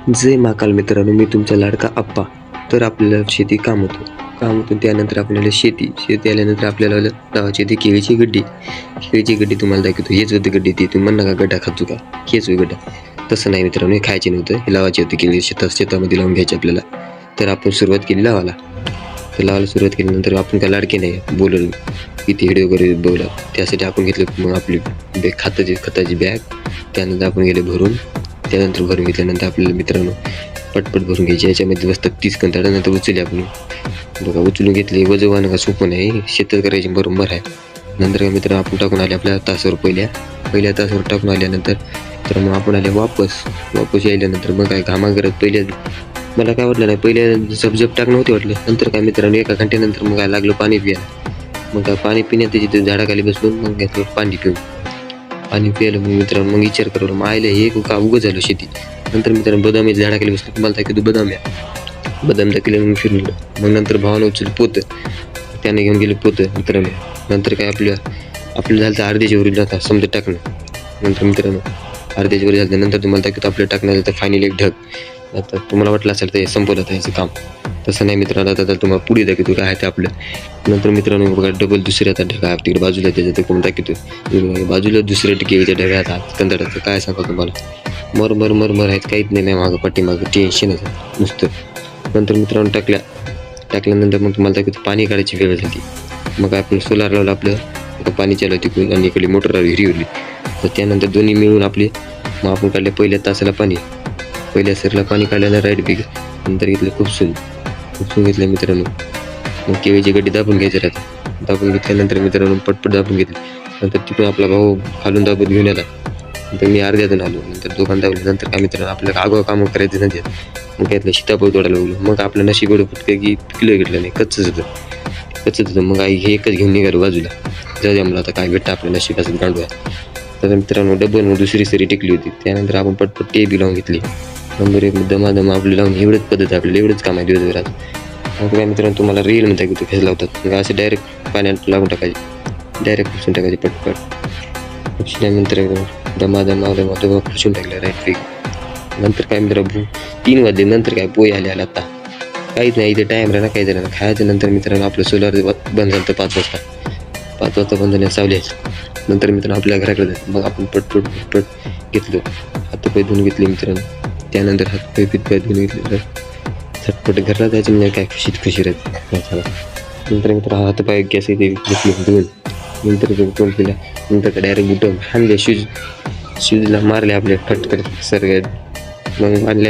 जय महाकाल मित्रांनो, मी तुमचा लाडका आप्पा. तर आपल्याला शेती काम होतं त्यानंतर आपल्याला शेती आल्यानंतर आपल्याला लावायची होती केळीची गड्डी तुम्हाला दाखवतो. हेच होती गड्डी, ती तुम्ही म्हणा का गड्डा खातो का, हेच गड्डा. तसं नाही मित्रांनो, हे खायचे नव्हतं, हे लावायची होती केळी. शेतामध्ये लावून घ्यायची आपल्याला. तर आपण सुरुवात केली लावायला. तर लावायला सुरुवात केल्यानंतर आपण काय लाडके नाही बोलून किती हेड वगैरे बघला, त्यासाठी आपण घेतलं मग आपली खताची बॅग. त्यानंतर आपण गेले भरून. त्यानंतर भरून घेतल्यानंतर आपल्याला मित्रांनो पटपट भरून घ्यायची. याच्यामध्ये बसतात 30 कंटाळा. नंतर उचलली आपण बघा, उचलून घेतली. वजवानं का सोपं नाही, शेतात करायची बरोबर आहे. नंतर काय मित्रांनो आपण टाकून आले आपल्या तासावर, पहिल्या तासावर टाकून आल्यानंतर तर मग आपण आले वापस यायल्यानंतर मग काय घामा करत मला काय वाटलं नाही, पहिले झपझप टाकणं होती वाटलं. नंतर काय मित्रांनो एका घंट्यानंतर मग काय लागलं पाणी प्यायला. मग काय पाणी पिण्यात त्याची झाडाखाली बसलो. मग घेतलं पाणी प्यायलं. मग मित्रांनो मग विचार करवलं, मग आयला हे का उगं झालं शेती. नंतर मित्रांनो बदाम झाडाखाली बसलो. तुम्हाला दाखवतो बदाम दाखवले. मग फिरलो. मग नंतर भावानं उचललं पोतं, त्याने घेऊन गेले पोतं मित्रांनो. नंतर काय आपलं झालं तर अर्ध्याच्या वरील होता समजा टाकणं. नंतर मित्रांनो अर्ध्याच्या वरील झालं. नंतर तुम्हाला दाखवतो आपलं टाकण्याचं तर फायनली एक ढग. आता तुम्हाला वाटलं असेल तर हे संपवलं आता याचं काम. तसं नाही मित्रांनो, आता तुम्हाला पुढे दाखवतो काय आहे ते आपलं. नंतर मित्रांनो बघा डबल दुसऱ्या आता ढगा तिकडे बाजूला त्याच्यात कोण दाखवतो. बाजूला दुसऱ्या टिकेच्या ढगात हात कंदडाचं काय सांगा तुम्हाला. मर आहेत, काहीच नाही मागं पाठीमागं टेन्शनच नुसतं. नंतर मित्रांनो टाकल्यानंतर मग तुम्हाला दाखवतो पाणी काढायची वेळ झाली. मग आपण सोलार लावलं आपलं, पाणी चालू तिकडून आणि इकडे मोटर हिरवली. तर त्यानंतर दोन्ही मिळून आपले मग आपण काढले पहिल्या तासाला पाणी, पहिल्या सरला पाणी काढल्यानं राईट बिग. नंतर घेतलं खुपसून घेतलं मित्रांनो. मग केळीची गड्डी दाबून घ्यायची राहते. दाबून घेतल्यानंतर मित्रांनो पटपट दाबून घेतली. नंतर तिकडून आपला भाऊ खालून दाबून घेऊन आला. नंतर मी अर्ध्यातून आलो. नंतर दोघांना दाबले. नंतर काय मित्रांनो आपल्याला आगाव कामं करायचं नाही. मग घेतलं सीताफळ तोडायला लागलो. मग आपलं नशीब एवढं फुटकं की किलो घेतलं नाही, कच्चंच होतं. मग आई हे एकच घेऊन निघालो बाजूला. जाऊ द्या मला आता काय भेटतं आपल्या नशिबाचं गांडू आहे. तर मित्रांनो डबल मग दुसरी सरी टिकली होती. त्यानंतर आपण पटपट टे बी लावून घेतली. नंबर 1 दमादम आपली लावून एवढंच पद्धत आपल्याला, एवढंच काम आहे दिवसभरात. मग काय मित्रांनो तुम्हाला रील म्हणता की फेस लावतात. मग असे डायरेक्ट पाण्यात लागून टाकायचे, डायरेक्ट खुसून टाकायचे पटपट. खुसल्यानंतर दमादम खुसून टाकलं राईट पीक. नंतर काय मित्रांनो 3 वाजले. नंतर काय पोहे आले आता काहीच नाही, इथे टाईम राहिला काही झालं खायचं. नंतर मित्रांनो आपलं सोलार बंद झालं 5 वाजता बंद झालं सावल्याचं. नंतर मित्रांनो आपल्या घराकडे मग आपण पटपट घेतलं, हातपाय धुवून घेतले मित्रांनो. त्यानंतर हातपाय धुवून घेतले. झटपट घरला जायचं म्हणजे काय खुशी राहते. नंतर मित्रांनो हातपाय गॅस इथे घेतले धुवून. नंतर तोंड केलं. नंतर डायरेक्ट बुटं हाणले, शूजला मारले आपल्या फटकन सर्व. मग मारले.